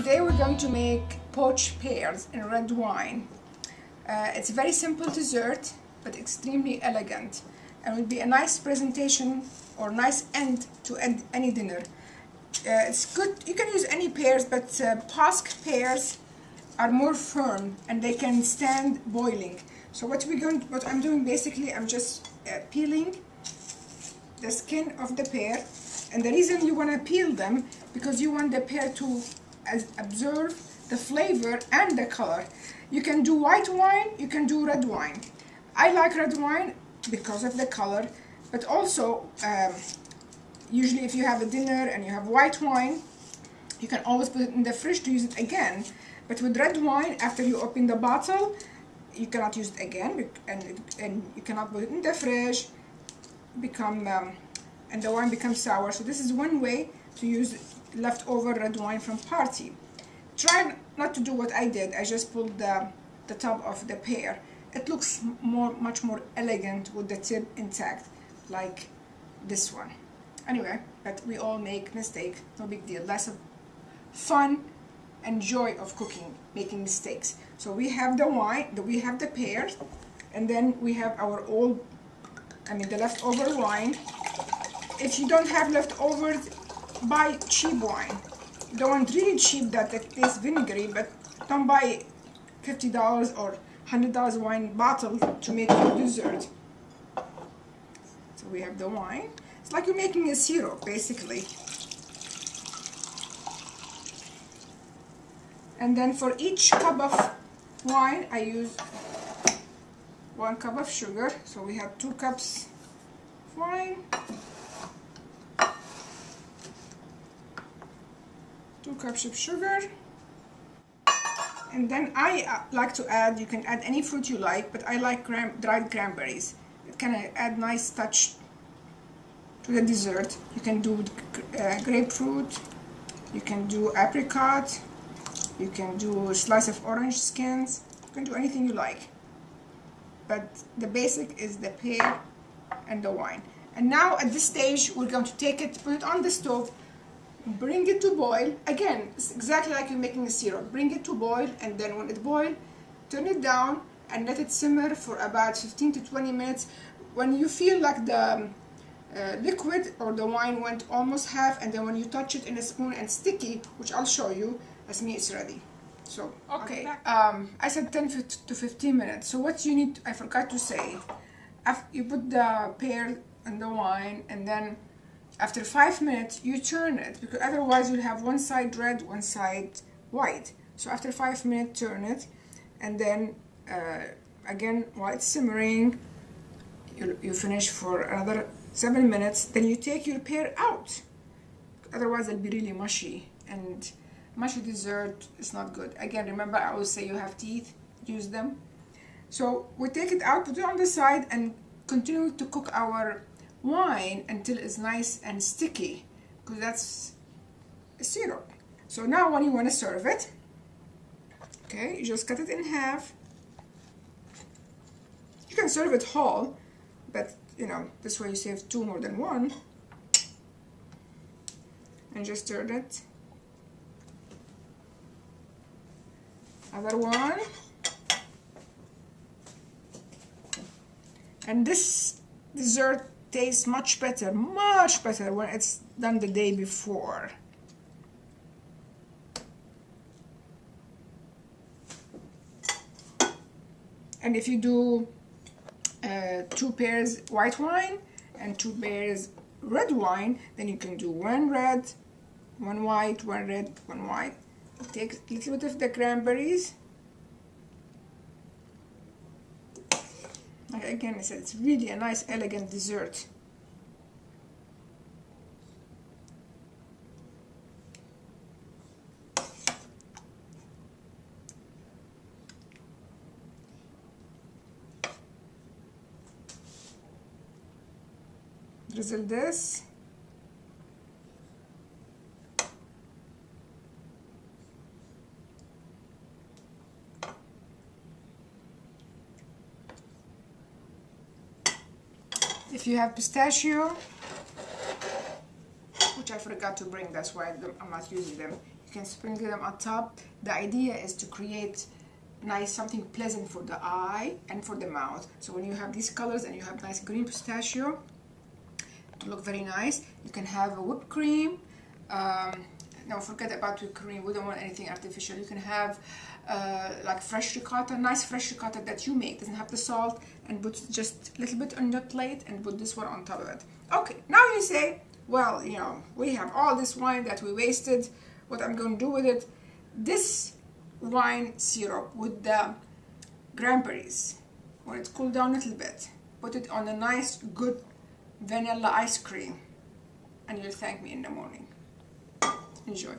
Today we're going to make poached pears in red wine. It's a very simple dessert, but extremely elegant, and will be a nice presentation or nice end to any dinner. It's good. You can use any pears, but Poached pears are more firm and they can stand boiling. So what I'm doing basically, I'm just peeling the skin of the pear, and the reason you want to peel them because you want the pear to absorb the flavor and the color. You can do white wine, you can do red wine. I like red wine because of the color, but also usually if you have a dinner and you have white wine, you can always put it in the fridge to use it again. But with red wine, after you open the bottle, you cannot use it again, and you cannot put it in the fridge, and the wine becomes sour. So this is one way to use leftover red wine from party. Try not to do what I did. I just pulled the top of the pear. It looks much more elegant with the tip intact, like this one. Anyway, but we all make mistakes, no big deal. That's a fun and joy of cooking, making mistakes. So we have the wine, we have the pears, and then we have our the leftover wine. If you don't have leftovers, buy cheap wine. You don't want really cheap that tastes vinegary, but don't buy $50 or $100 wine bottle to make your dessert. So we have the wine. It's like you're making a syrup, basically. And then for each cup of wine, I use 1 cup of sugar. So we have 2 cups of wine, 2 cups of sugar. And then I like to add, you can add any fruit you like, but I like dried cranberries. It can add nice touch to the dessert. You can do grapefruit, you can do apricot, you can do a slice of orange skins, you can do anything you like. But the basic is the pear and the wine. And now at this stage, we're going to take it, put it on the stove, bring it to boil. Again, it's exactly like you're making a syrup. Bring it to boil, and then when it boils, turn it down and let it simmer for about 15 to 20 minutes. When you feel like the liquid or the wine went almost half, and then when you touch it in a spoon and sticky, which I'll show you, that's me, it's ready. So, okay, I said 10 to 15 minutes. So what you need, I forgot to say, you put the pear and the wine, and then after 5 minutes, you turn it, because otherwise you'll have one side red, one side white. So after 5 minutes, turn it, and then again, while it's simmering, you finish for another 7 minutes. Then you take your pear out. Otherwise, it'll be really mushy, and mushy dessert is not good. Again, remember, I always say you have teeth, use them. So we take it out, put it on the side, and continue to cook our wine until it's nice and sticky, because that's a syrup. So now when you want to serve it, okay, you just cut it in half. You can serve it whole, but you know, this way you save 2 more than 1. And just turn it. Another one. And this dessert tastes much better when it's done the day before. And if you do 2 pears white wine and 2 pears red wine, then you can do 1 red, 1 white, 1 red, 1 white. Take a little bit of the cranberries. Again, I said it's really a nice, elegant dessert. Drizzle this. If you have pistachio, which I forgot to bring, that's why I'm not using them, you You can sprinkle them on top. The idea is to create nice, something pleasant for the eye and for the mouth. So when you have these colors and you have nice green pistachio to look very nice, you can have a whipped cream. No, forget about whipped cream. We don't want anything artificial. You can have like fresh ricotta, nice fresh ricotta that you make. Doesn't have the salt, and put just a little bit on your plate and put this one on top of it. Okay, now you say, well, you know, we have all this wine that we wasted. What I'm going to do with it? This wine syrup with the cranberries, when it's cooled down a little bit, put it on a nice, good vanilla ice cream, and you'll thank me in the morning. Enjoy.